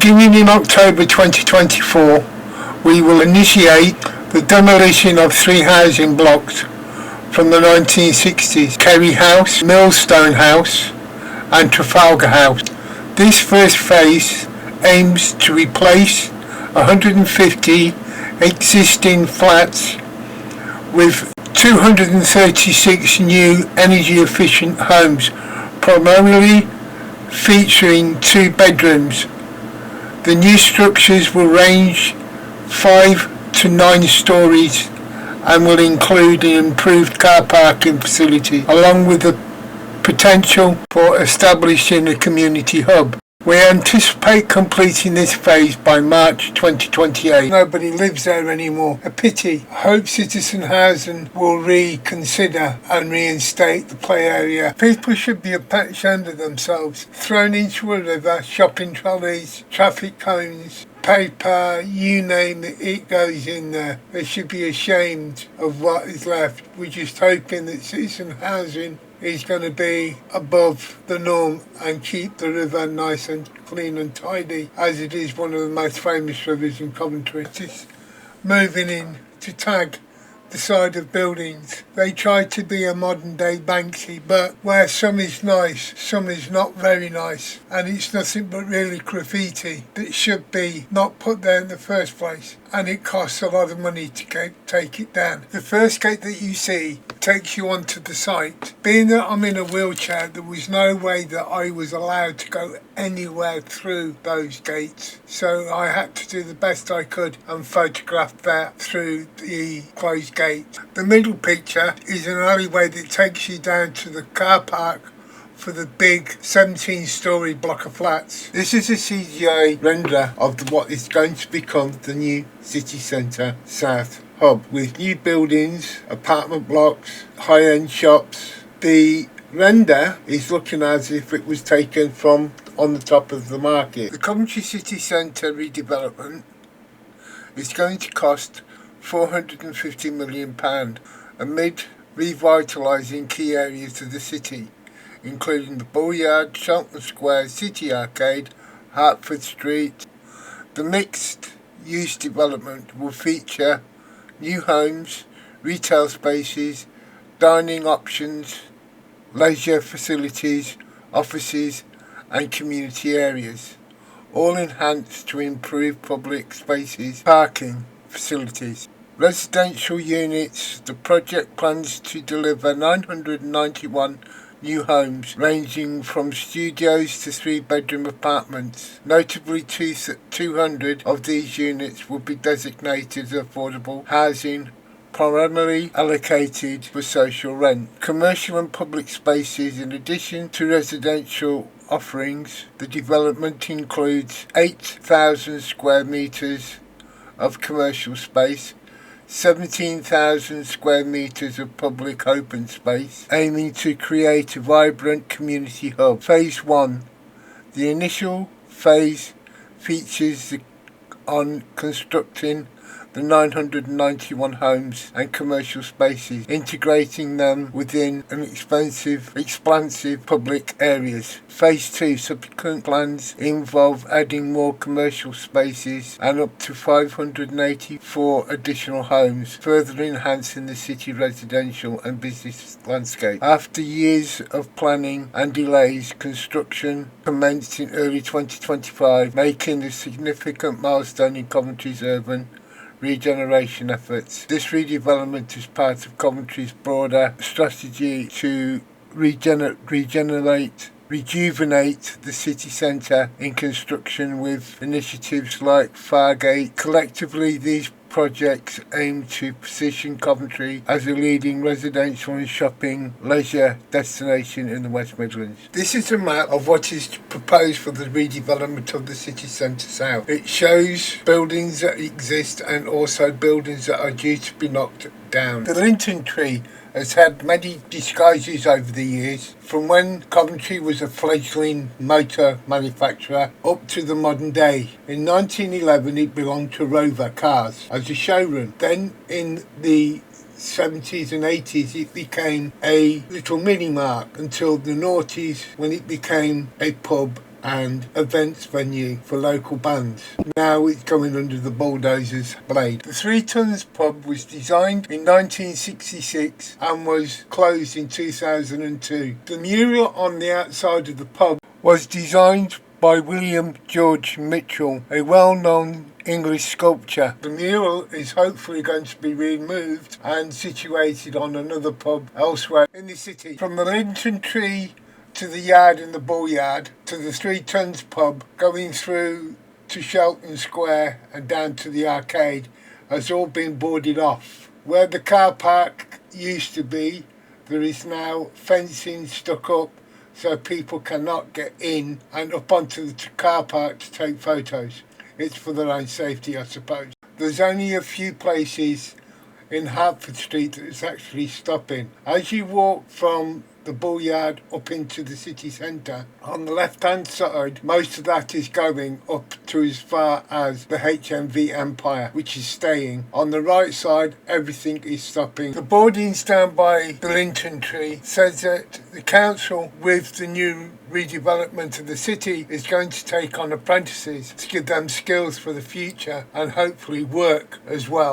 Beginning in October 2024, we will initiate the demolition of 3 housing blocks from the 1960s: Kerry House, Millstone House and Trafalgar House. This first phase aims to replace 150 existing flats with 236 new energy efficient homes, primarily featuring 2 bedrooms. The new structures will range 5 to 9 stories and will include an improved car parking facility, along with the potential for establishing a community hub. We anticipate completing this phase by March 2028. Nobody lives there anymore. A pity. I hope Citizen Housing will reconsider and reinstate the play area. People should be ashamed of themselves. Thrown into a river, shopping trolleys, traffic cones, paper, you name it, it goes in there. They should be ashamed of what is left. We're just hoping that Citizen Housing is going to be above the norm and keep the river nice and clean and tidy, as it is one of the most famous rivers in Coventry. Just moving in to tag the side of buildings. They try to be a modern day Banksy, but where some is nice, some is not very nice, and it's nothing but really graffiti that should be not put there in the first place, and it costs a lot of money to take it down. The first gate that you see takes you onto the site. Being that I'm in a wheelchair, there was no way that I was allowed to go anywhere through those gates, so I had to do the best I could and photograph that through the closed gate. The middle picture is an alleyway that takes you down to the car park for the big 17-storey block of flats. This is a CGI render of what is going to become the new city centre south hub, with new buildings, apartment blocks, high-end shops. The render is looking as if it was taken from on the top of the market. The Coventry City Centre redevelopment is going to cost £450 million amid revitalising key areas of the city, including the Bullyard, Shelton Square, City Arcade, Hertford Street. The mixed-use development will feature new homes, retail spaces, dining options, leisure facilities, offices and community areas, all enhanced to improve public spaces, parking facilities. Residential units. The project plans to deliver 991 new homes, ranging from studios to 3-bedroom apartments. Notably, 200 of these units will be designated as affordable housing, primarily allocated for social rent. Commercial and public spaces. In addition to residential offerings, the development includes 8,000 square metres of commercial space, 17,000 square metres of public open space, aiming to create a vibrant community hub. Phase 1. The initial phase features on constructing the 991 homes and commercial spaces, integrating them within an expansive public areas. Phase 2. Subsequent plans involve adding more commercial spaces and up to 584 additional homes, further enhancing the city residential and business landscape. After years of planning and delays, construction commenced in early 2025, making a significant milestone in Coventry's urban regeneration efforts. This redevelopment is part of Coventry's broader strategy to rejuvenate the city centre in construction, with initiatives like Fargate. Collectively, these projects aim to position Coventry as a leading residential and shopping leisure destination in the West Midlands. This is a map of what is proposed for the redevelopment of the city centre south. It shows buildings that exist and also buildings that are due to be knocked down. The Linton Tree has had many disguises over the years, from when Coventry was a fledgling motor manufacturer up to the modern day. In 1911 it belonged to Rover Cars as a showroom. Then in the 70s and 80s it became a little mini mart until the noughties, when it became a pub and events venue for local bands. Now it's going under the bulldozer's blade. The Three Tons pub was designed in 1966 and was closed in 2002. The mural on the outside of the pub was designed by William George Mitchell, a well-known English sculptor. The mural is hopefully going to be removed and situated on another pub elsewhere in the city. From the Linton Tree to the yard in the Bull Yard to the Three Tons pub, going through to Shelton Square and down to the arcade, has all been boarded off. Where the car park used to be, there is now fencing stuck up so people cannot get in and up onto the car park to take photos. It's for their own safety, I suppose. There's only a few places in Hertford Street that it's actually stopping. As you walk from the Bull Yard up into the city centre, on the left-hand side, most of that is going up to as far as the HMV Empire, which is staying. On the right side, everything is stopping. The boardings down by the Linton Tree says that the council, with the new redevelopment of the city, is going to take on apprentices to give them skills for the future and hopefully work as well.